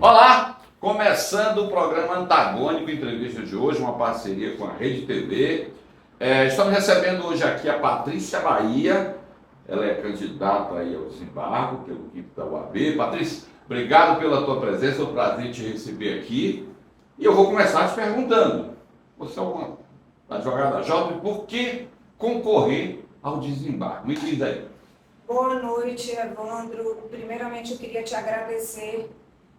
Olá! Começando o programa Antagônico, entrevista de hoje, uma parceria com a Rede TV. Estamos recebendo hoje aqui a Patrícia Bahia, ela é candidata aí ao desembargo pelo quinto da UAB. Patrícia, obrigado pela tua presença, é um prazer te receber aqui. E eu vou começar te perguntando, você é uma advogada jovem, por que concorrer ao desembargo? Me diz aí. Boa noite, Evandro. Primeiramente, eu queria te agradecer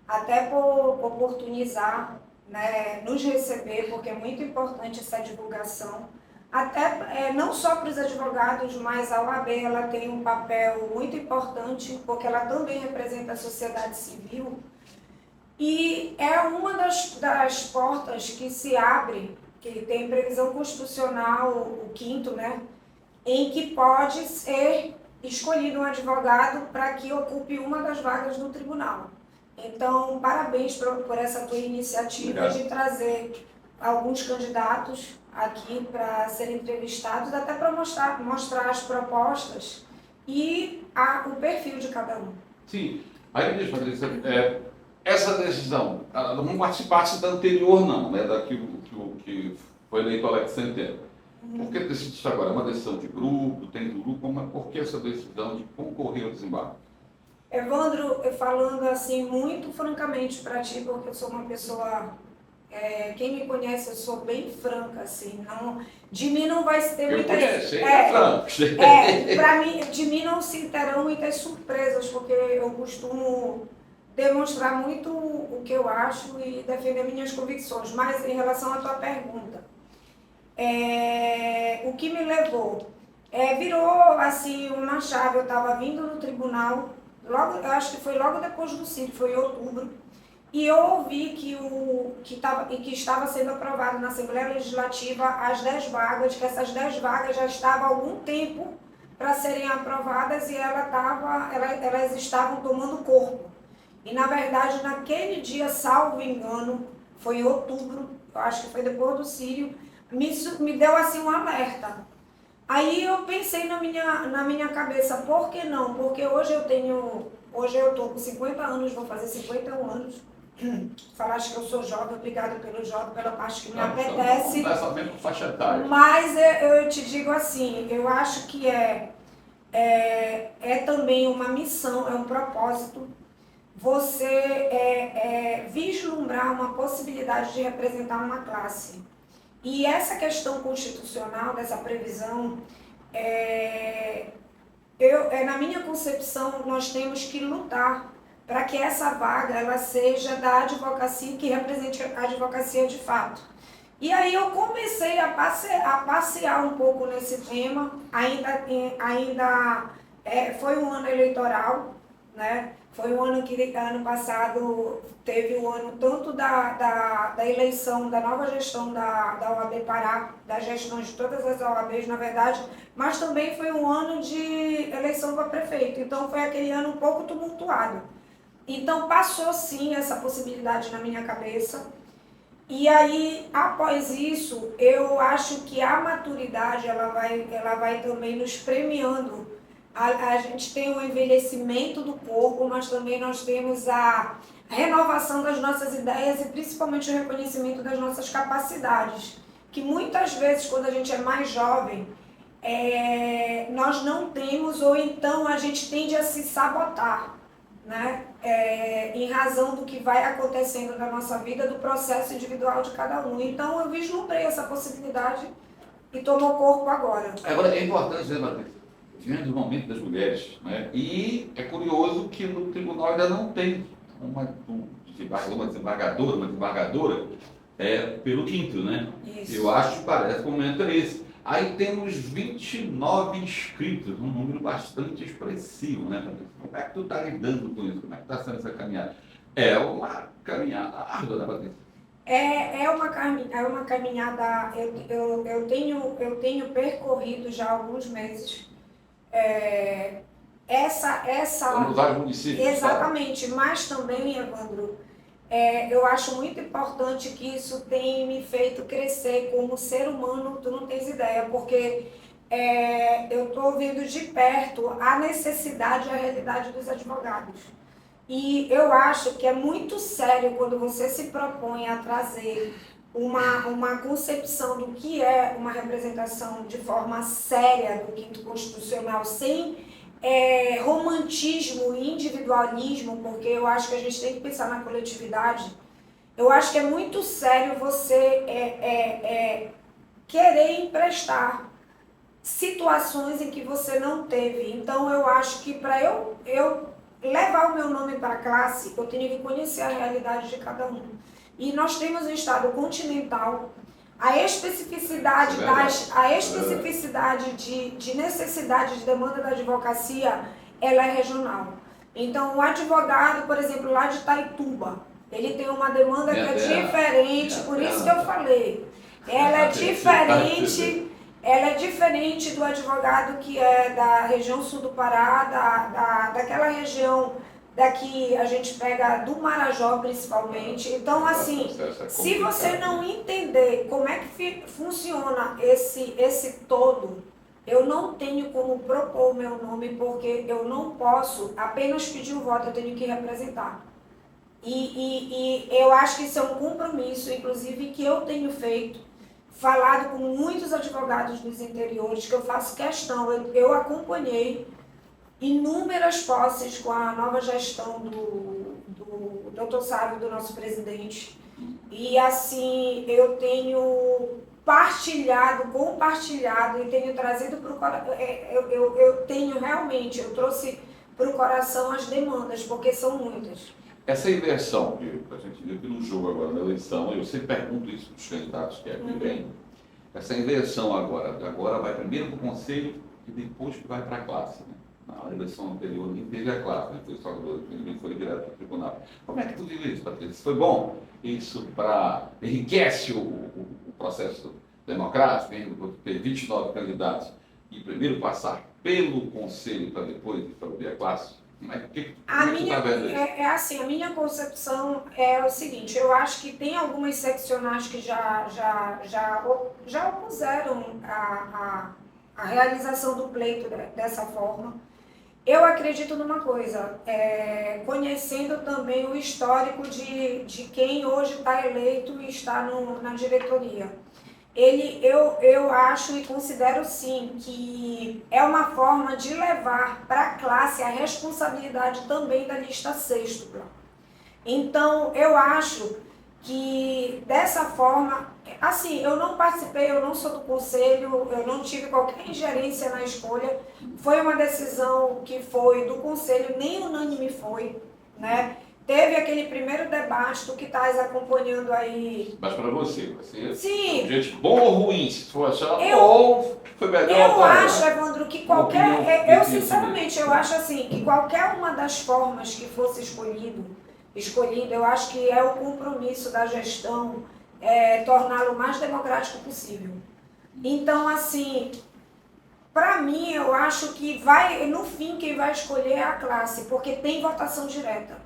até por oportunizar, né, nos receber, porque é muito importante essa divulgação. Até não só para os advogados, mas a OAB ela tem um papel muito importante, porque ela também representa a sociedade civil. E é uma das portas que se abre, que tem previsão constitucional, o quinto, né, em que pode ser escolhido um advogado para que ocupe uma das vagas no tribunal. Então, parabéns por essa tua iniciativa. Obrigado. De trazer alguns candidatos aqui para serem entrevistados, até para mostrar as propostas e o perfil de cada um. Sim. Aí, deixa eu dizer, essa decisão, não participasse da anterior não, né, daquilo que foi eleito Alex Centeno. Por que decidir isso agora? É uma decisão de grupo, tem grupo, mas por que essa decisão de concorrer ao desembargo? Evandro, falando assim muito francamente para ti, porque eu sou uma pessoa, quem me conhece, eu sou bem franca, assim, não, de mim não vai se ter muitas... Para mim, de mim não se terão muitas surpresas, porque eu costumo demonstrar muito o que eu acho e defender minhas convicções. Mas em relação à tua pergunta, o que me levou? Virou assim uma chave. Eu estava vindo no tribunal, eu acho que foi logo depois do CID, foi em outubro, e eu ouvi que estava sendo aprovado na Assembleia Legislativa as 10 vagas, que essas 10 vagas já estavam há algum tempo para serem aprovadas e elas estavam tomando corpo. E na verdade, naquele dia, salvo engano, foi em outubro, eu acho que foi depois do Círio, me deu assim um alerta. Aí eu pensei na minha cabeça, por que não? Porque hoje eu estou com 50 anos, vou fazer 51 anos. Falaste que eu sou jovem, obrigada pelo jovem, pela parte que me apetece. Não é só mesmo faixa etária. Mas eu te digo assim, eu acho que é também uma missão, é um propósito, você vislumbrar uma possibilidade de representar uma classe. E essa questão constitucional, dessa previsão, na minha concepção, nós temos que lutar para que essa vaga ela seja da advocacia, que represente a advocacia de fato. E aí eu comecei a passear um pouco nesse tema, foi um ano eleitoral, né? Foi um ano que, ano passado, teve o ano tanto da eleição, da nova gestão da OAB Pará, das gestões de todas as OABs, na verdade, mas também foi um ano de eleição para prefeito. Então, foi aquele ano um pouco tumultuado. Então, passou, sim, essa possibilidade na minha cabeça. E aí, após isso, eu acho que a maturidade, ela vai também nos premiando. A gente tem o envelhecimento do corpo, mas também nós temos a renovação das nossas ideias e principalmente o reconhecimento das nossas capacidades. Que muitas vezes, quando a gente é mais jovem, nós não temos, ou então a gente tende a se sabotar, né? Em razão do que vai acontecendo na nossa vida, do processo individual de cada um. Então eu vislumbrei essa possibilidade e tomou corpo agora. Agora é importante, né, Patrícia? Vivendo o momento das mulheres, né? E é curioso que no tribunal ainda não tem uma desembargadora pelo quinto, né? Isso. Eu acho que parece que o momento é esse. Aí temos 29 inscritos, um número bastante expressivo, né, Patrícia? Como é que tu está lidando com isso? Como é que está sendo essa caminhada? É uma caminhada árdua, né, Patrícia? É uma caminhada, eu tenho percorrido já há alguns meses. Nos vários municípios. Exatamente, mas também, Evandro, eu acho muito importante que isso tenha me feito crescer como ser humano, tu não tens ideia, porque eu estou vendo de perto a necessidade e a realidade dos advogados. E eu acho que é muito sério quando você se propõe a trazer uma concepção do que é uma representação de forma séria do quinto constitucional, sem romantismo e individualismo, porque eu acho que a gente tem que pensar na coletividade. Eu acho que é muito sério você querer emprestar situações em que você não teve. Então, eu acho que para eu levar o meu nome para a classe, eu tenho que conhecer a realidade de cada um. E nós temos um estado continental, a especificidade, de necessidade de demanda da advocacia, ela é regional. Então, o advogado, por exemplo, lá de Itaituba, ele tem uma demanda que é diferente, por isso que eu falei. Ela é diferente do advogado que é da região sul do Pará, daquela região daqui a gente pega do Marajó principalmente. Então, assim, se você não entender como é que funciona esse todo, eu não tenho como propor o meu nome, porque eu não posso apenas pedir o voto, eu tenho que representar. E eu acho que isso é um compromisso, inclusive, que eu tenho feito, falado com muitos advogados dos interiores, que eu faço questão. Eu acompanhei inúmeras posses com a nova gestão do Dr. Sávio, do nosso presidente. E assim, eu tenho compartilhado e tenho trazido para o coração. Eu trouxe para o coração as demandas, porque são muitas. Essa inversão, que a gente viu que no jogo agora da eleição, eu sempre pergunto isso para os candidatos que aqui vêm, essa inversão agora vai primeiro para o conselho e depois que vai para a classe, né? Na eleição anterior nem teve a classe, né? Foi direto para o tribunal. Como é que tu viu isso, Patrícia? Foi bom? Isso enriquece o processo democrático, ter 29 candidatos e primeiro passar pelo conselho para depois ir para a classe? A minha concepção é o seguinte: eu acho que tem algumas seccionais que já opuseram a realização do pleito dessa forma. Eu acredito numa coisa, conhecendo também o histórico de quem hoje está eleito e está na diretoria. Eu acho e considero sim que é uma forma de levar para a classe a responsabilidade também da lista sextupla. Então, eu acho que dessa forma, assim, eu não participei, eu não sou do conselho, eu não tive qualquer ingerência na escolha, foi uma decisão que foi do conselho, nem unânime foi, né? Teve aquele primeiro debate, tu que estás acompanhando aí. Mas para você, sim. Gente bom ou ruim, se for achar, ou foi melhor. Eu acho, Evandro, que eu sinceramente, eu acho assim, que qualquer uma das formas que fosse escolhido, eu acho que é o compromisso da gestão torná-lo o mais democrático possível. Então, assim, para mim, eu acho que no fim, quem vai escolher é a classe, porque tem votação direta.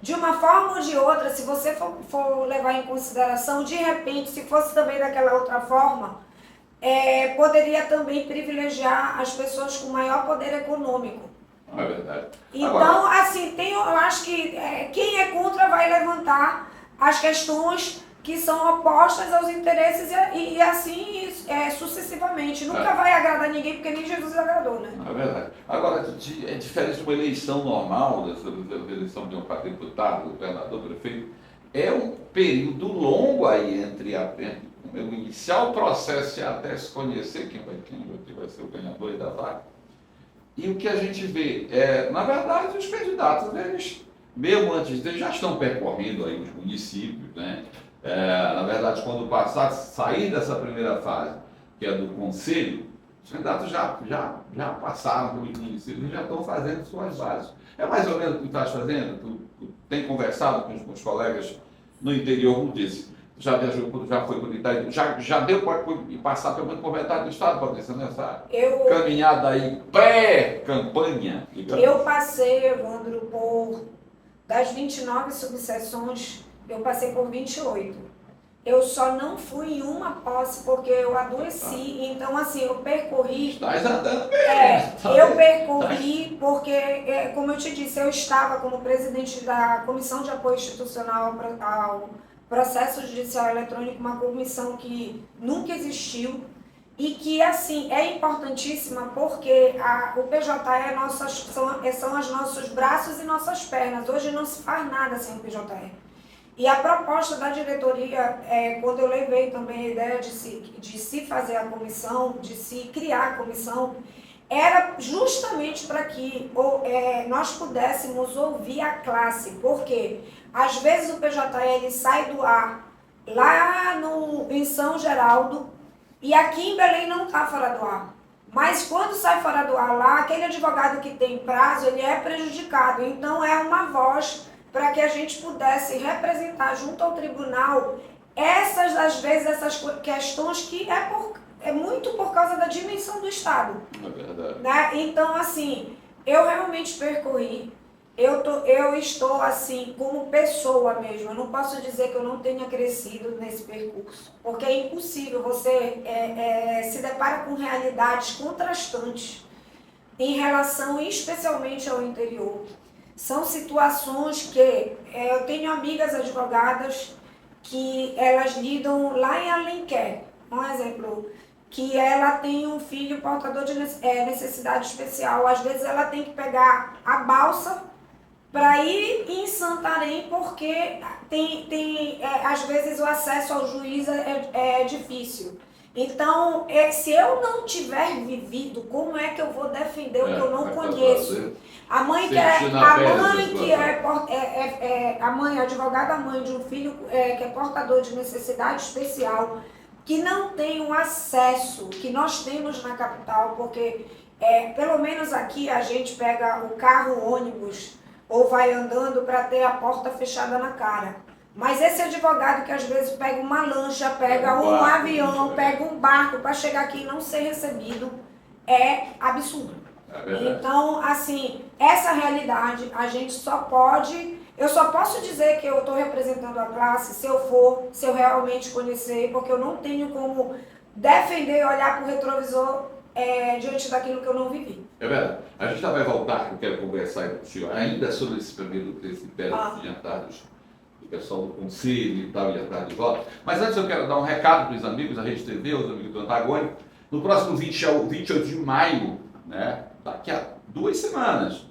De uma forma ou de outra, se você for levar em consideração, de repente, se fosse também daquela outra forma, poderia também privilegiar as pessoas com maior poder econômico. É verdade. Então, agora, assim, eu acho que quem é contra vai levantar as questões que são opostas aos interesses e assim sucessivamente. Nunca vai agradar ninguém, porque nem Jesus agradou, né? É verdade. Agora, é diferente de uma eleição normal, dessa eleição de um deputado, governador, prefeito, é um período longo aí entre o iniciar o processo e até se conhecer quem vai ser o ganhador da vaga. E o que a gente vê, na verdade, os candidatos, eles, mesmo antes deles, já estão percorrendo aí os municípios, né? Na verdade, quando sair dessa primeira fase, que é do conselho, os candidatos já passaram pelos municípios e já estão fazendo suas bases. É mais ou menos o que tu estás fazendo? Tu tem conversado com os colegas no interior, como disse, já viajou, já foi por Itaí, já deu para passar pelo menos por metade do estado, Patrícia, nessa caminhada aí, pré-campanha? Eu passei, Evandro, das 29 subseções, eu passei por 28. Eu só não fui em uma posse porque eu adoeci, então assim, eu percorri. Estás andando bem. Eu percorri porque, como eu te disse, eu estava como presidente da Comissão de Apoio Institucional ao Processo Judicial Eletrônico, uma comissão que nunca existiu e que, assim, é importantíssima porque o PJE são os nossos braços e nossas pernas. Hoje não se faz nada sem o PJE. E a proposta da diretoria, quando eu levei também a ideia de se fazer a comissão, de se criar a comissão, era justamente para que nós pudéssemos ouvir a classe, porque às vezes o PJE ele sai do ar lá em São Geraldo e aqui em Belém não está fora do ar. Mas quando sai fora do ar lá, aquele advogado que tem prazo, ele é prejudicado. Então é uma voz para que a gente pudesse representar junto ao tribunal às vezes, essas questões que é muito por causa da dimensão do Estado. É verdade. Né? Então, assim, eu realmente percorri, eu estou, assim, como pessoa mesmo, eu não posso dizer que eu não tenha crescido nesse percurso, porque é impossível, você se depara com realidades contrastantes em relação especialmente ao interior. São situações que eu tenho amigas advogadas que elas lidam lá em Alenquer, um exemplo, que ela tem um filho portador de necessidade especial. Às vezes ela tem que pegar a balsa para ir em Santarém, porque às vezes o acesso ao juiz é difícil. Então, se eu não tiver vivido, como é que eu vou defender o que eu não conheço? A mãe a advogada mãe de um filho que é portador de necessidade especial, que não tem o acesso que nós temos na capital, porque pelo menos aqui a gente pega o carro, o ônibus, ou vai andando para ter a porta fechada na cara. Mas esse advogado que às vezes pega uma lancha, pega um avião, pega um barco para chegar aqui e não ser recebido, é absurdo. Então, assim, essa realidade a gente eu só posso dizer que eu estou representando a classe se eu realmente conhecer, porque eu não tenho como defender e olhar para o retrovisor diante daquilo que eu não vivi. É verdade. A gente já vai voltar, eu quero conversar contigo ainda sobre esse império de jantares do pessoal do conselho e tal, e atrás de volta. Mas antes eu quero dar um recado para os amigos da Rede TV, os amigos do Antagônico. No próximo 28 de maio, né, daqui a 2 semanas,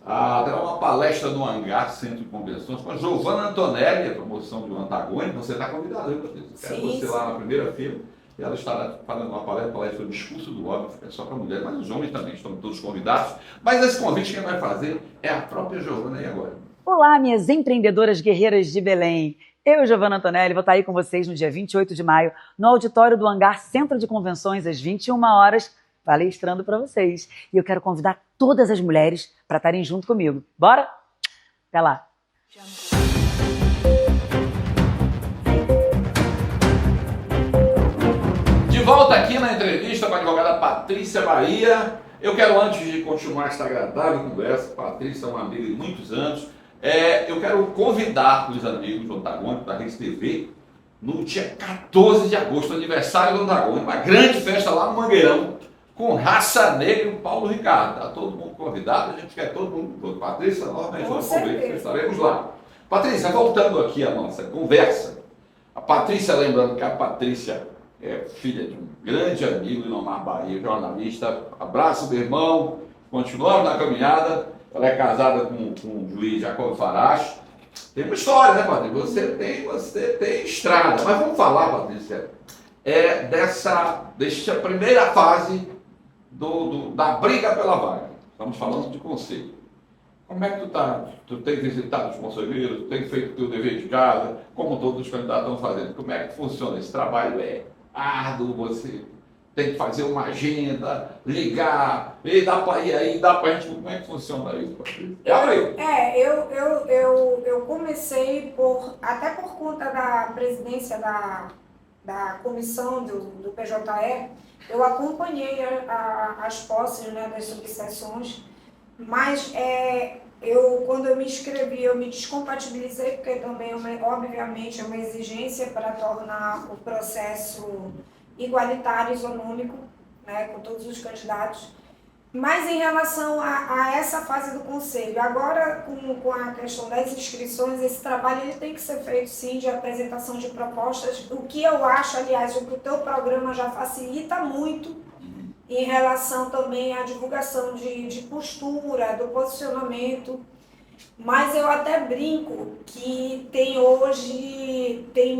terá uma palestra no Hangar Centro de Convenções com a Giovanna Antonelli, a promoção do Antagônico. Você está convidado, viu, Patrícia? Quero você lá na primeira fila. E ela estará fazendo uma palestra do discurso do homem, é só para mulher, mas os homens também estão todos convidados. Mas esse convite quem vai fazer é a própria Giovanna aí agora. Olá, minhas empreendedoras guerreiras de Belém. Eu, Giovanna Antonelli, vou estar aí com vocês no dia 28 de maio, no auditório do Hangar Centro de Convenções, às 21 horas, palestrando para vocês. E eu quero convidar todas as mulheres para estarem junto comigo. Bora? Até lá! De volta aqui na entrevista com a advogada Patrícia Bahia. Eu quero, antes de continuar esta agradável conversa, Patrícia é uma amiga de muitos anos, eu quero convidar os amigos do Antagônico, da Rede TV, no dia 14 de agosto, aniversário do Antagônico, uma grande festa lá no Mangueirão, com Raça Negra e o Paulo Ricardo. Está todo mundo convidado, a gente quer todo mundo. Patrícia, novamente, vamos convite, estaremos lá. Patrícia, voltando aqui à nossa conversa, a Patrícia, lembrando que a Patrícia é filha de um grande amigo, Inomar Bahia, jornalista. Abraço, meu irmão, continuamos na caminhada. Ela é casada com o juiz Jacob Farache. Tem uma história, né, Patrícia? Você tem estrada. Mas vamos falar, Patrícia, dessa primeira fase da briga pela vaga. Estamos falando de conselho. Como é que tu está? Tu tem visitado os conselheiros, tu tem feito o teu dever de casa, como todos os candidatos estão fazendo. Como é que funciona? Esse trabalho é árduo, você tem que fazer uma agenda, ligar, e dá para ir aí, dá para a gente... Como é que funciona isso, Patrícia? Eu comecei até por conta da presidência da comissão do PJE, eu acompanhei as posses, né, das subseções, Mas quando eu me inscrevi, eu me descompatibilizei, porque também, obviamente, é uma exigência para tornar o processo igualitário, isonômico, né, com todos os candidatos. Mas em relação a essa fase do conselho, agora com a questão das inscrições, esse trabalho ele tem que ser feito sim de apresentação de propostas, o que eu acho, aliás, o que o teu programa já facilita muito em relação também à divulgação de postura, do posicionamento. Mas eu até brinco que tem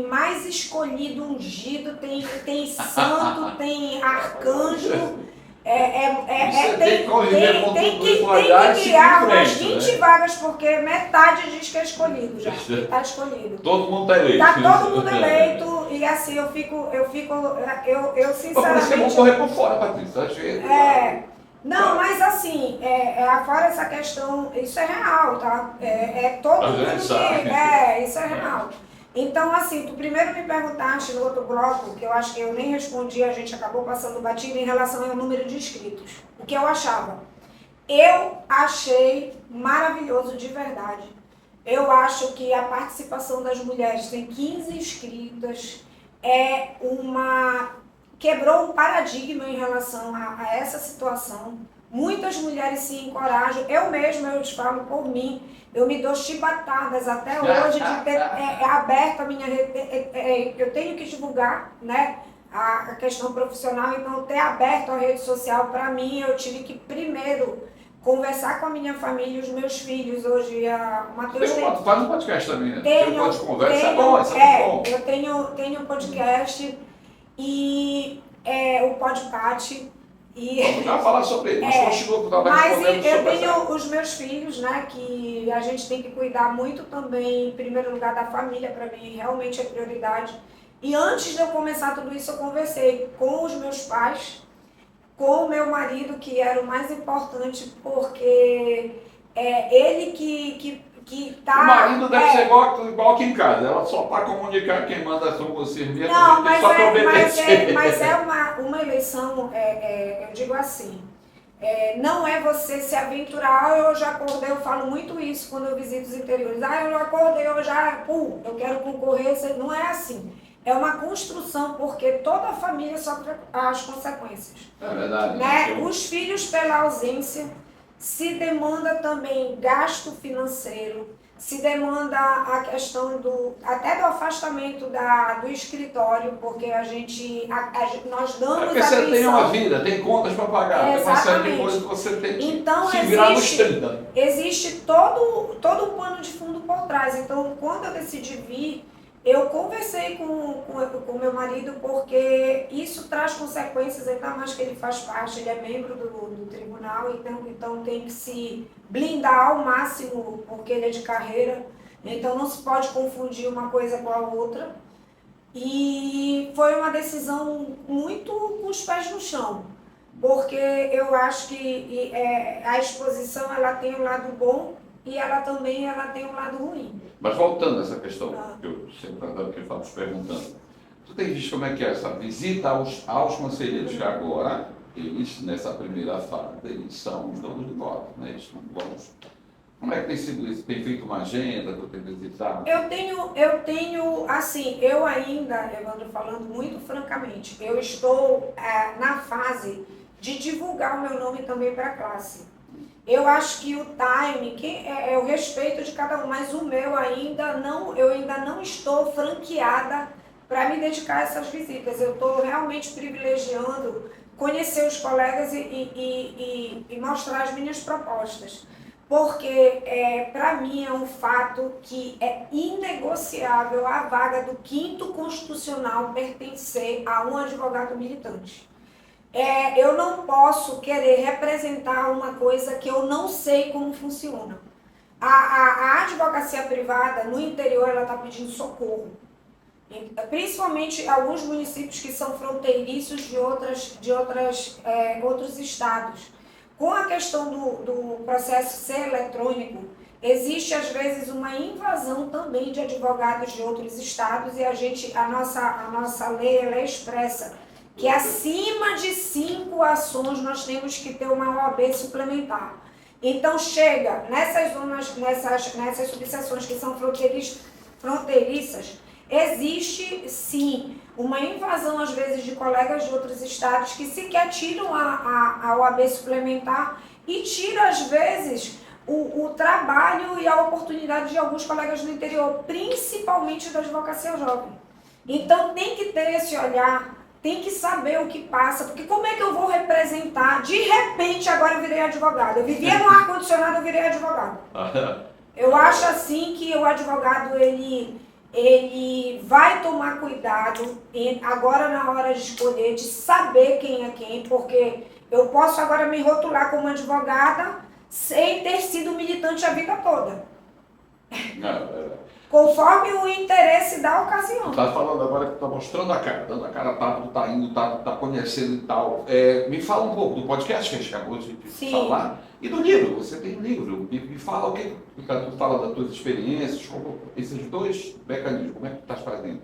mais escolhido ungido, tem santo, tem arcanjo. Tem que conviver com tudo isso, tem que criar umas frente, 20 vagas, porque metade diz que é escolhido já. Está escolhido. Todo mundo está eleito. Está todo mundo eleito, e assim, eu sinceramente... Por isso que vão correr por fora, Patrícia. Não, mas assim, fora essa questão, isso é real, tá? Todo mundo que... isso é real. Então, assim, tu primeiro me perguntaste no outro bloco, que eu acho que eu nem respondi, a gente acabou passando batido em relação ao número de inscritos. O que eu achava? Eu achei maravilhoso de verdade. Eu acho que a participação das mulheres, tem 15 inscritas, quebrou um paradigma em relação a essa situação. Muitas mulheres se encorajam, eu te falo por mim, eu me dou chibatadas até hoje de ter aberto a minha rede, eu tenho que divulgar, né, a questão profissional, então ter aberto a rede social, para mim, eu tive que primeiro conversar com a minha família e os meus filhos. Hoje a Matheus faz um podcast também, né? Eu tenho um podcast e o Podpate. Vamos já falar sobre ele, mas continua. Mas eu tenho os meus filhos, né, que a gente tem que cuidar muito também, em primeiro lugar, da família, para mim realmente é prioridade. E antes de eu começar tudo isso, eu conversei com os meus pais, com o meu marido, que era o mais importante, porque ele que tá... O marido deve ser igual aqui em casa, ela só para comunicar, quem manda são vocês mesmos, não, mas é uma eleição, eu digo assim, não é você se aventurar. Eu já acordei, eu falo muito isso quando eu visito os interiores, eu acordei, eu quero concorrer, não é assim. É uma construção, porque toda a família sofre as consequências. É verdade. Né? Os filhos pela ausência, se demanda também gasto financeiro, se demanda a questão até do afastamento do escritório, porque nós damos porque você tem uma vida, tem contas para pagar, tem uma série de coisas que você tem que se virar nos 30. Existe todo um pano de fundo por trás. Então, quando eu decidi vir, eu conversei com o meu marido, porque isso traz consequências, ainda mais que ele faz parte, ele é membro do tribunal, então tem que se blindar ao máximo, porque ele é de carreira, então não se pode confundir uma coisa com a outra. E foi uma decisão muito com os pés no chão, porque eu acho que a exposição ela tem um lado bom e ela tem um lado ruim. Mas voltando a essa questão, que eu sempre estava perguntando, tu tem visto como é que é essa visita aos conselheiros, que agora, eles, nessa primeira fase, eles são os donos de voto, né? Eles são bons. Como é que tem sido isso? Tem feito uma agenda, tu tem visitado? Eu tenho, assim, eu ainda, Evandro, falando muito francamente, eu estou na fase de divulgar o meu nome também para a classe. Eu acho que o time, é o respeito de cada um, mas o meu eu ainda não estou franqueada para me dedicar a essas visitas. Eu estou realmente privilegiando conhecer os colegas e mostrar as minhas propostas. Porque, para mim, é um fato que é inegociável a vaga do 5º constitucional pertencer a um advogado militante. Eu não posso querer representar uma coisa que eu não sei como funciona. A advocacia privada, no interior, ela está pedindo socorro. Principalmente alguns municípios que são fronteiriços de outros estados. Com a questão do processo ser eletrônico, existe às vezes uma invasão também de advogados de outros estados, e a nossa lei ela é expressa que acima de 5 ações nós temos que ter uma OAB suplementar. Então chega nessas zonas, nessas subseções que são fronteiriças, existe sim uma invasão às vezes de colegas de outros estados que sequer tiram a OAB suplementar e tira às vezes o trabalho e a oportunidade de alguns colegas do interior, principalmente da advocacia jovem. Então tem que ter esse olhar, tem que saber o que passa, porque como é que eu vou representar? De repente agora eu virei advogado. Eu vivia no ar-condicionado, eu virei advogado. Eu acho assim que o advogado ele vai tomar cuidado agora na hora de escolher, de saber quem é quem, porque eu posso agora me rotular como advogada sem ter sido militante a vida toda. Conforme o interesse da ocasião. Tá falando agora que tá mostrando a cara, dando a cara, tá indo, tá conhecendo e tal. Me fala um pouco do podcast que a gente acabou de falar e do livro. Você tem um livro. Me fala o que tu fala das tuas experiências, como esses dois mecanismos, como é que tu estás fazendo?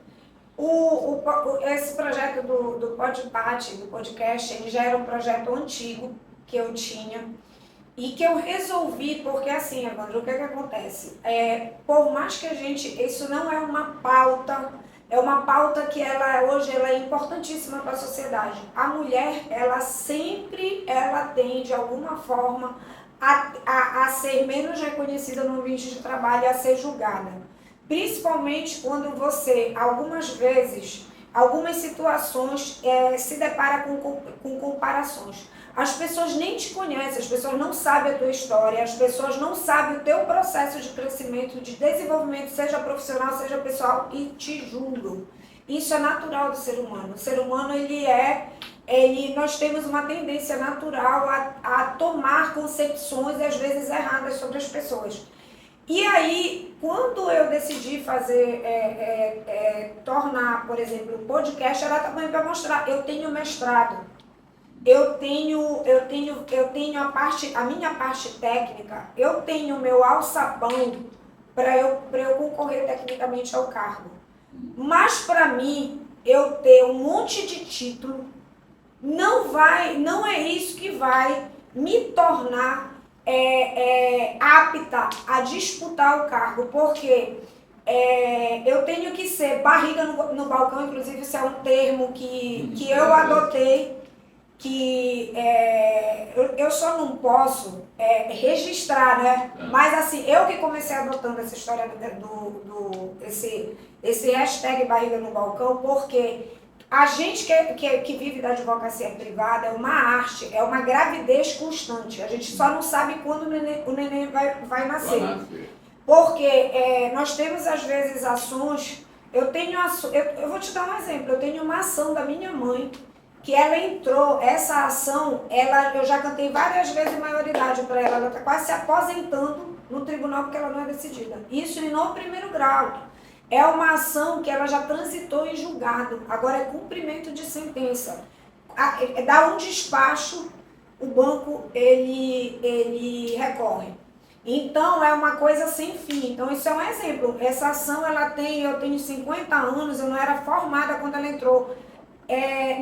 Esse projeto do Podpate, do podcast, ele já era um projeto antigo que eu tinha. E que eu resolvi, porque assim, Evandro, o que acontece? Por mais que isso não é uma pauta, é uma pauta que hoje ela é importantíssima para a sociedade. A mulher, ela tem, de alguma forma, a ser menos reconhecida no ambiente de trabalho e a ser julgada. Principalmente quando você, algumas vezes, algumas situações se depara com comparações. As pessoas nem te conhecem, as pessoas não sabem a tua história, as pessoas não sabem o teu processo de crescimento, de desenvolvimento, seja profissional, seja pessoal, e te julgam. Isso é natural do ser humano. O ser humano, nós temos uma tendência natural a tomar concepções, às vezes erradas, sobre as pessoas. E aí, quando eu decidi tornar, por exemplo, o podcast, era também para mostrar, eu tenho mestrado. Eu tenho a minha parte técnica, eu tenho o meu alçapão para eu concorrer tecnicamente ao cargo. Mas para mim, eu ter um monte de título, não é isso que vai me tornar apta a disputar o cargo, porque eu tenho que ser barriga no balcão, inclusive isso é um termo que eu adotei, que eu só não posso registrar, né? Mas assim, eu que comecei adotando essa história esse hashtag barriga no balcão, porque a gente que vive da advocacia privada é uma arte, é uma gravidez constante. A gente só não sabe quando o neném vai nascer. Porque nós temos às vezes ações, eu vou te dar um exemplo, eu tenho uma ação da minha mãe, que ela entrou, essa ação, eu já cantei várias vezes maioridade para ela está quase se aposentando no tribunal porque ela não é decidida. Isso no primeiro grau. É uma ação que ela já transitou em julgado, agora é cumprimento de sentença. Dá um despacho, o banco, ele recorre. Então, é uma coisa sem fim. Então, isso é um exemplo. Essa ação, eu tenho 50 anos, eu não era formada quando ela entrou.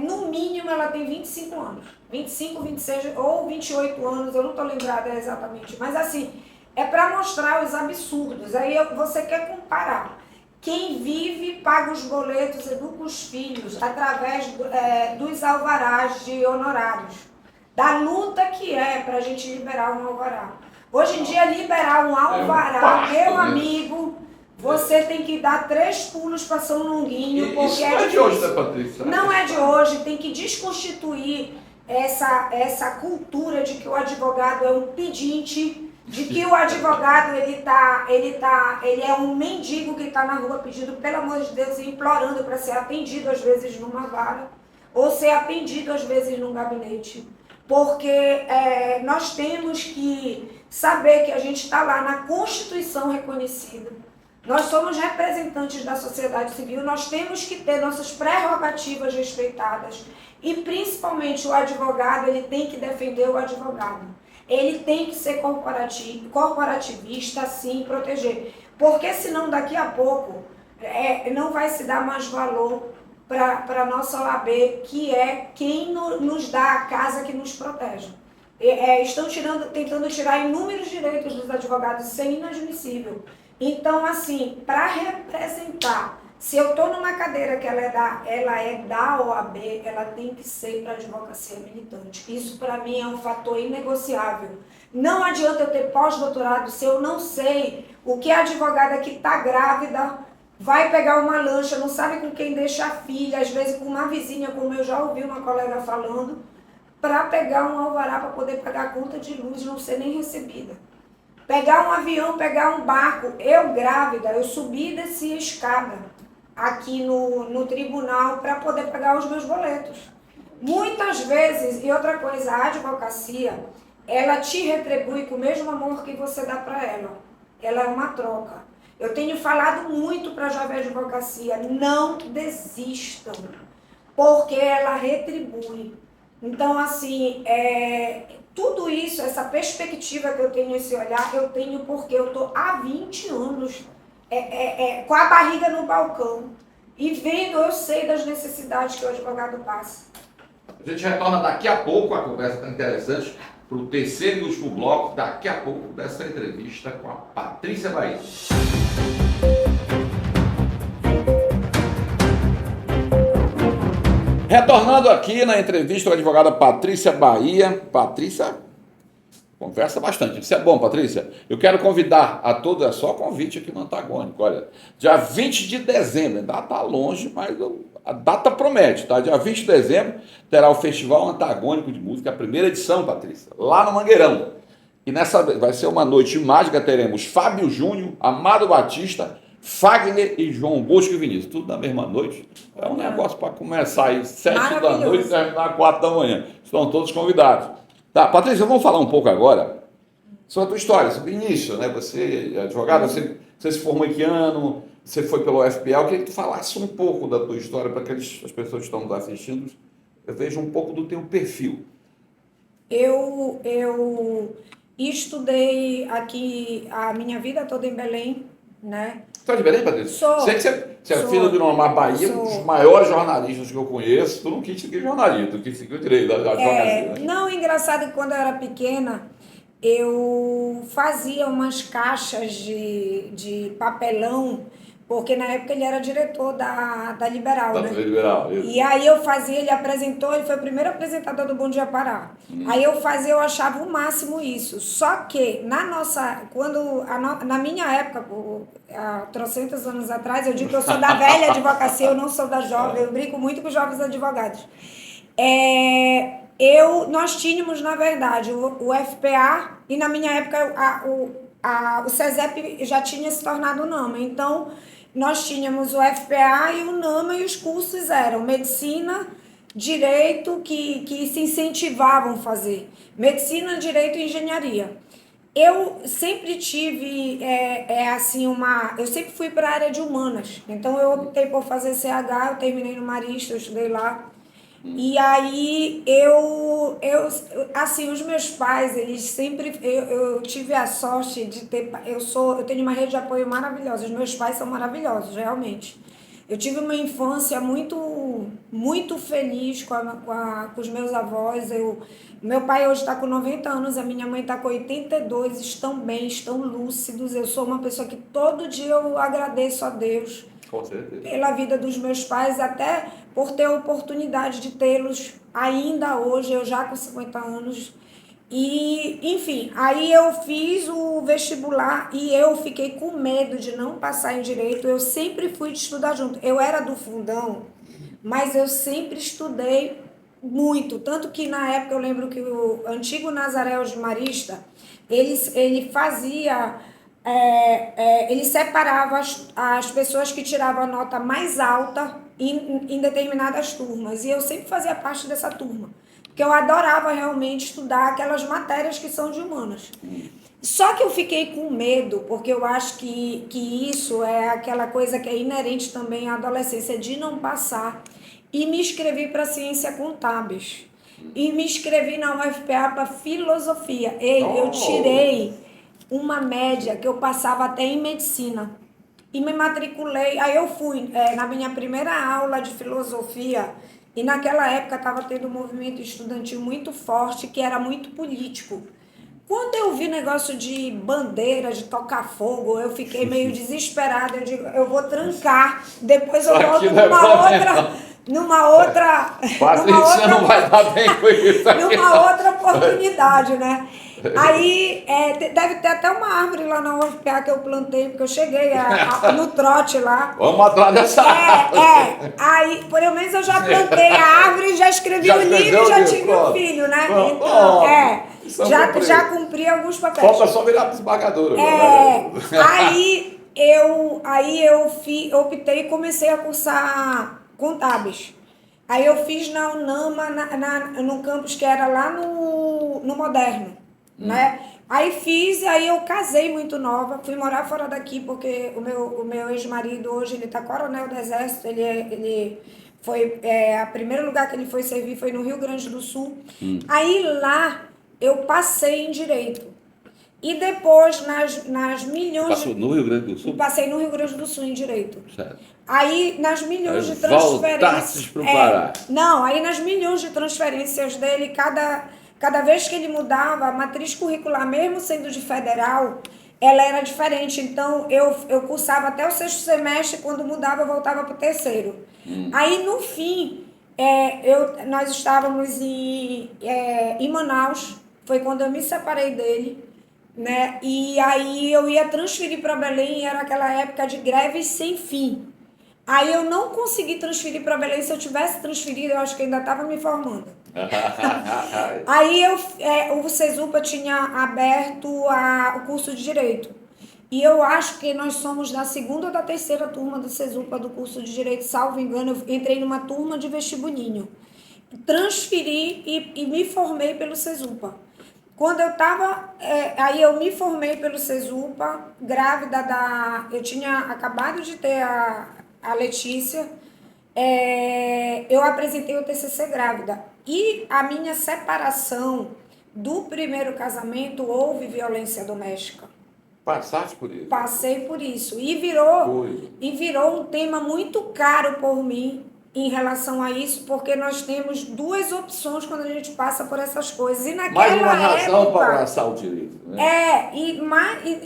No mínimo ela tem 25 anos, 25, 26 ou 28 anos, eu não estou lembrada exatamente, mas assim, é para mostrar os absurdos. Aí você quer comparar, quem vive paga os boletos, educa os filhos através dos alvarás de honorários, da luta que para a gente liberar um alvará. Hoje em dia liberar um alvará, meu amigo, você tem que dar 3 pulos para São Longuinho, porque isso não é de hoje, né, Patrícia? Não é de hoje, tem que desconstituir essa cultura de que o advogado é um pedinte, de que o advogado ele é um mendigo que está na rua pedindo, pelo amor de Deus, e implorando para ser atendido às vezes numa vara, ou ser atendido às vezes num gabinete. Porque nós temos que saber que a gente está lá na Constituição reconhecida. Nós somos representantes da sociedade civil, nós temos que ter nossas prerrogativas respeitadas. E principalmente o advogado, ele tem que defender o advogado. Ele tem que ser corporativista, sim, proteger. Porque senão daqui a pouco não vai se dar mais valor para a nossa OAB, que é quem nos dá a casa que nos protege. estão tentando tirar inúmeros direitos dos advogados, isso é inadmissível. Então, assim, para representar, se eu estou numa cadeira que ela é da OAB, ela tem que ser para a advocacia militante. Isso, para mim, é um fator inegociável. Não adianta eu ter pós-doutorado se eu não sei o que a advogada que está grávida vai pegar uma lancha, não sabe com quem deixa a filha, às vezes com uma vizinha, como eu já ouvi uma colega falando, para pegar um alvará para poder pagar a conta de luz e não ser nem recebida. Pegar um avião, pegar um barco. Eu grávida, eu subi e desci a escada aqui no tribunal para poder pagar os meus boletos. Muitas vezes, e outra coisa, a advocacia, ela te retribui com o mesmo amor que você dá para ela. Ela é uma troca. Eu tenho falado muito para a Jovem Advocacia, não desistam, porque ela retribui. Então, assim, tudo isso, essa perspectiva que eu tenho, esse olhar, eu tenho porque eu estou há 20 anos com a barriga no balcão e vendo, eu sei das necessidades que o advogado passa. A gente retorna daqui a pouco, a conversa está interessante, para o terceiro e último bloco, daqui a pouco, dessa entrevista com a Patrícia Bahia. Retornando aqui na entrevista com a advogada Patrícia Bahia. Patrícia conversa bastante. Isso é bom, Patrícia. Eu quero convidar a todos, é só convite aqui no Antagônico. Olha, dia 20 de dezembro, ainda está longe, mas a data promete, tá? Dia 20 de dezembro terá o Festival Antagônico de Música, a primeira edição, Patrícia, lá no Mangueirão. E nessa vai ser uma noite mágica, teremos Fábio Júnior, Amado Batista, Fagner e João Bosco e Vinícius, tudo na mesma noite. É um negócio para começar aí 7 da noite e terminar 4 da manhã. Estão todos convidados. Tá, Patrícia, vamos falar um pouco agora sobre a tua história, sobre o início, né? Você é advogada, você se formou em que ano? Você foi pelo UFPA. Eu queria que tu falasse um pouco da tua história para que as pessoas que estão nos assistindo vejam um pouco do teu perfil. Eu estudei aqui a minha vida toda em Belém, né? Você é de Belém, Patrícia? Sou. Sei que você é filha de Nomar Bahia, um dos maiores jornalistas que eu conheço. Tu não quis seguir jornalismo, tu quis seguir o direito da advocacia. Né? Não, engraçado que quando eu era pequena, eu fazia umas caixas de papelão, porque na época ele era diretor da Liberal, né? Liberal, isso. E aí eu fazia, ele foi o primeiro apresentador do Bom Dia Pará. Aí eu fazia, eu achava o máximo isso. Só que na minha época, há 300 anos atrás, eu digo que eu sou da velha advocacia, eu não sou da jovem, eu brinco muito com os jovens advogados. Nós tínhamos, na verdade, o FPA, e na minha época o CESEP já tinha se tornado NAMA. Então, nós tínhamos o FPA e o NAMA, e os cursos eram medicina, direito, que se incentivavam a fazer. Medicina, direito e engenharia. Eu sempre tive, eu sempre fui para a área de humanas. Então, eu optei por fazer CH, eu terminei no Marista, eu estudei lá. E aí, os meus pais, eles sempre, eu tive a sorte de ter, eu tenho uma rede de apoio maravilhosa, os meus pais são maravilhosos, realmente. Eu tive uma infância muito, muito feliz com os meus avós. Meu pai hoje está com 90 anos, a minha mãe está com 82, estão bem, estão lúcidos. Eu sou uma pessoa que todo dia eu agradeço a Deus. Com certeza. Pela vida dos meus pais, até por ter a oportunidade de tê-los ainda hoje, eu já com 50 anos. E, enfim, aí eu fiz o vestibular e eu fiquei com medo de não passar em direito. Eu sempre fui de estudar junto. Eu era do fundão, mas eu sempre estudei muito. Tanto que na época eu lembro que o antigo Nazaré Marista, ele fazia... ele separava as pessoas que tiravam a nota mais alta em determinadas turmas. E eu sempre fazia parte dessa turma. Porque eu adorava realmente estudar aquelas matérias que são de humanas. Só que eu fiquei com medo, porque eu acho que isso é aquela coisa que é inerente também à adolescência, de não passar. E me inscrevi para Ciência Contábeis. E me inscrevi na UFPA para Filosofia. Eu tirei uma média que eu passava até em medicina. E me matriculei. Aí eu fui, na minha primeira aula de filosofia, E naquela época estava tendo um movimento estudantil muito forte, que era muito político. Quando eu vi negócio de bandeira, de tocar fogo, eu fiquei meio desesperada. Eu digo, eu vou trancar, depois eu volto numa outra Patrícia não vai dar bem com isso aqui. Numa outra oportunidade, né? Aí deve ter até uma árvore lá na UFPA que eu plantei, porque eu cheguei no trote lá. Vamos atrás dessa árvore. Aí, pelo menos eu já plantei a árvore, já escrevi o livro e já tive um filho, né? Então, já cumpri alguns papéis. Falta só virar desembargadora. Aí eu optei e comecei a cursar contábeis. Aí eu fiz na UNAMA, no campus que era lá no Moderno, né? Aí fiz, aí eu casei muito nova, fui morar fora daqui, porque o meu ex-marido hoje, ele tá coronel do Exército, ele foi, o primeiro lugar que ele foi servir foi no Rio Grande do Sul. Aí lá eu passei em Direito. E depois, nas milhões... Passou no Rio Grande do Sul? Passei no Rio Grande do Sul em Direito. Certo. Aí, nas milhões de transferências... pro Pará. Não, aí nas milhões de transferências dele, cada vez que ele mudava, a matriz curricular, mesmo sendo de federal, ela era diferente. Então, eu cursava até o 6º semestre, quando mudava, eu voltava para o 3º. Aí, no fim, nós estávamos em Manaus, foi quando eu me separei dele, né? E aí eu ia transferir para Belém, era aquela época de greves sem fim. Aí eu não consegui transferir para Belém. Se eu tivesse transferido, eu acho que ainda estava me formando. Aí o Cesupa tinha aberto o curso de Direito. E eu acho que nós somos da 2ª ou da 3ª turma do Cesupa do curso de Direito, salvo engano. Eu entrei numa turma de vestibulinho. Transferi e me formei pelo Cesupa. Quando eu estava... aí eu me formei pelo Cesupa, grávida eu tinha acabado de ter a Letícia. Eu apresentei o TCC grávida. E a minha separação do primeiro casamento, houve violência doméstica. Passaste por isso? Passei por isso. E virou um tema muito caro por mim em relação a isso, porque nós temos 2 opções quando a gente passa por essas coisas. E naquela mais uma razão época, para abraçar o direito, né? E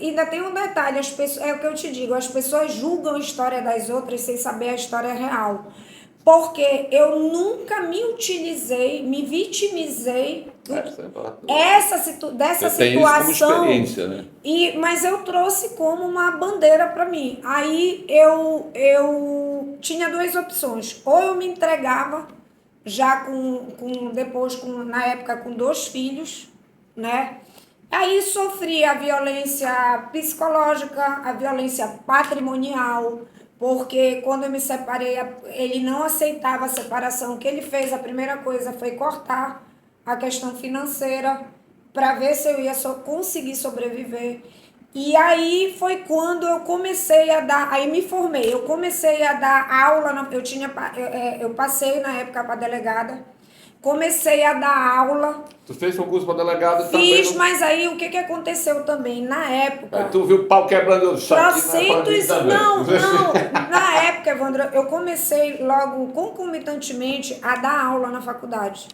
ainda tem um detalhe, é o que eu te digo, as pessoas julgam a história das outras sem saber a história real. Porque eu nunca me utilizei, me vitimizei dessa situação. Tem isso como experiência, né? Mas eu trouxe como uma bandeira para mim. Aí eu tinha 2 opções. Ou eu me entregava, já na época com 2 filhos, né? Aí sofri a violência psicológica, a violência patrimonial, porque quando eu me separei, ele não aceitava a separação. O que ele fez, a primeira coisa foi cortar a questão financeira para ver se eu ia conseguir sobreviver. E aí foi quando eu comecei a dar, aí me formei, eu comecei a dar aula, eu passei na época para delegada, comecei a dar aula. Tu fez concurso para delegado também? Fiz, mas aí o que aconteceu também? Na época... Aí tu viu o pau quebrando o chão? Não. Na época, Evandro, eu comecei logo concomitantemente a dar aula na faculdade.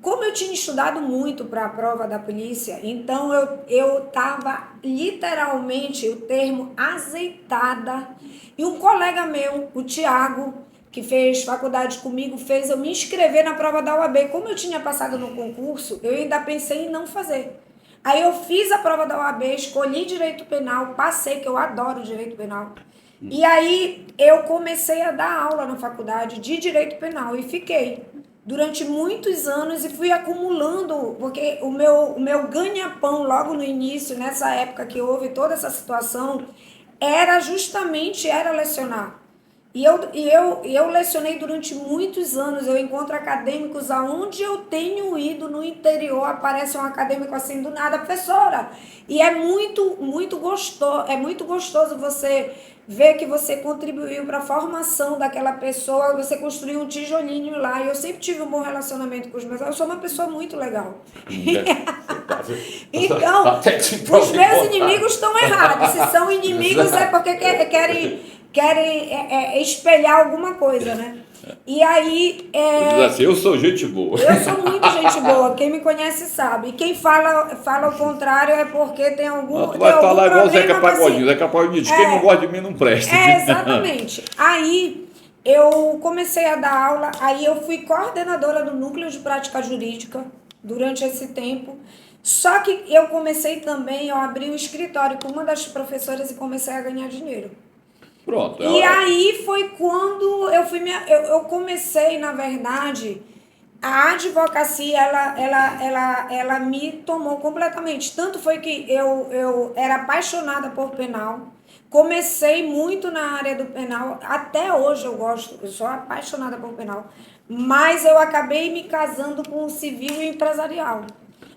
Como eu tinha estudado muito para a prova da polícia, então eu estava literalmente, o termo, azeitada. E um colega meu, o Tiago, que fez faculdade comigo, fez eu me inscrever na prova da OAB. Como eu tinha passado no concurso, eu ainda pensei em não fazer. Aí eu fiz a prova da OAB, escolhi direito penal, passei, que eu adoro direito penal. E aí eu comecei a dar aula na faculdade de direito penal e fiquei durante muitos anos e fui acumulando, porque o meu ganha-pão logo no início, nessa época que houve toda essa situação, era lecionar. E eu lecionei durante muitos anos. Eu encontro acadêmicos aonde eu tenho ido no interior, aparece um acadêmico assim do nada, professora. E é muito gostoso você ver que você contribuiu para a formação daquela pessoa, você construiu um tijolinho lá. E eu sempre tive um bom relacionamento com os meus. Eu sou uma pessoa muito legal. Então, os meus inimigos estão errados. Se são inimigos é porque querem espelhar alguma coisa, né? E aí... Diz assim, eu sou gente boa. Eu sou muito gente boa, quem me conhece sabe. E quem fala o contrário é porque tem algum... Tu vai tem falar algum igual o Zeca problema, assim. Pagodinho. Zeca Pagodinho diz, quem não gosta de mim não presta. Exatamente. Aí eu comecei a dar aula, aí eu fui coordenadora do Núcleo de Prática Jurídica durante esse tempo. Só que eu comecei também, eu abri um escritório com uma das professoras e comecei a ganhar dinheiro. Pronto. E aí foi quando eu comecei, na verdade, a advocacia, ela me tomou completamente. Tanto foi que eu era apaixonada por penal. Comecei muito na área do penal, até hoje eu sou apaixonada por penal. Mas eu acabei me casando com o civil e empresarial.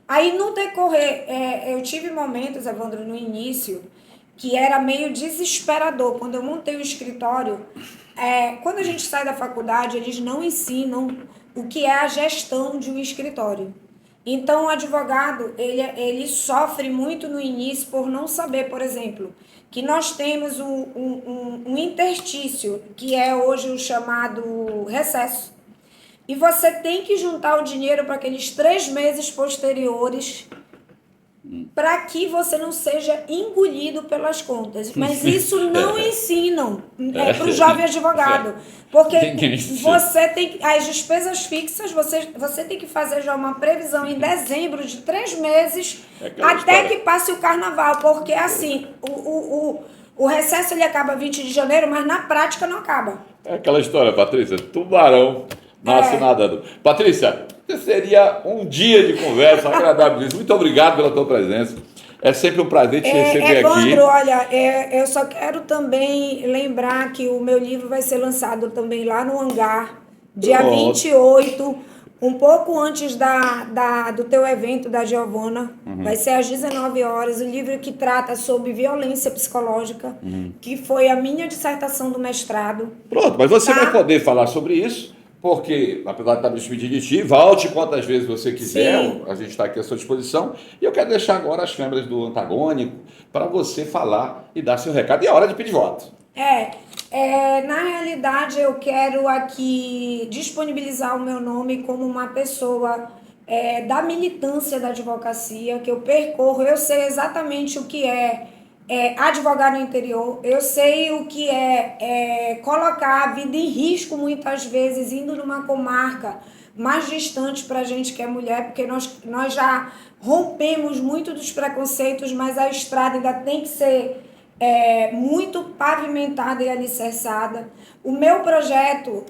Aí no decorrer, eu tive momentos, Evandro, no início, que era meio desesperador. Quando eu montei o escritório, quando a gente sai da faculdade, eles não ensinam o que é a gestão de um escritório. Então, o advogado, ele sofre muito no início por não saber, por exemplo, que nós temos um interstício, que é hoje o chamado recesso. E você tem que juntar o dinheiro para aqueles 3 meses posteriores para que você não seja engolido pelas contas. Mas isso não ensinam para o jovem advogado. Porque você tem as despesas fixas, você tem que fazer já uma previsão em dezembro de 3 meses até que passe o carnaval. Porque assim, o recesso ele acaba 20 de janeiro, mas na prática não acaba. É aquela história, Patrícia, tubarão nasce nadando. Patrícia, seria um dia de conversa agradável. Muito obrigado pela tua presença. É sempre um prazer te receber Evandro, aqui. Olha, eu só quero também lembrar que o meu livro vai ser lançado também lá no Hangar, dia 28, um pouco antes do teu evento da Giovana. Vai ser às 19 horas. O livro que trata sobre violência psicológica, que foi a minha dissertação do mestrado. Pronto, mas você vai poder falar sobre isso. Porque, apesar de estar me despedindo de ti, volte quantas vezes você quiser, Sim. A gente está aqui à sua disposição. E eu quero deixar agora as câmeras do Antagônico para você falar e dar seu recado. E é hora de pedir voto. Na realidade, eu quero aqui disponibilizar o meu nome como uma pessoa da militância da advocacia, que eu percorro, eu sei exatamente o que é advogar no interior, eu sei o que é colocar a vida em risco muitas vezes, indo numa comarca mais distante para a gente que é mulher, porque nós já rompemos muito dos preconceitos, mas a estrada ainda tem que ser muito pavimentada e alicerçada. O meu projeto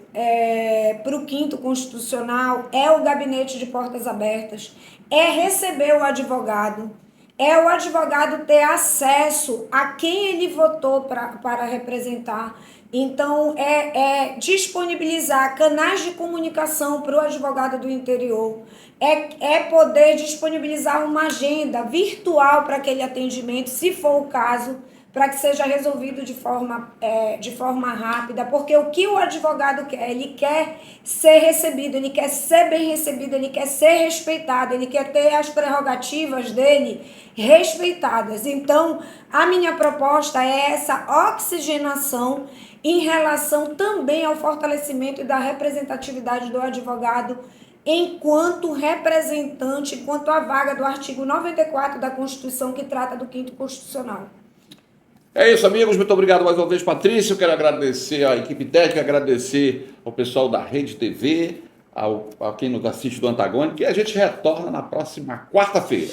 para o 5º Constitucional é o Gabinete de Portas Abertas, é receber o advogado, é o advogado ter acesso a quem ele votou para representar. Então, disponibilizar canais de comunicação para o advogado do interior, poder disponibilizar uma agenda virtual para aquele atendimento, se for o caso, para que seja resolvido de forma rápida, porque o que o advogado quer? Ele quer ser recebido, ele quer ser bem recebido, ele quer ser respeitado, ele quer ter as prerrogativas dele respeitadas. Então, a minha proposta é essa oxigenação em relação também ao fortalecimento e da representatividade do advogado enquanto representante, enquanto a vaga do artigo 94 da Constituição que trata do 5º Constitucional. É isso, amigos. Muito obrigado mais uma vez, Patrícia. Eu quero agradecer à equipe técnica, agradecer ao pessoal da Rede TV, a quem nos assiste do Antagônico, e a gente retorna na próxima quarta-feira.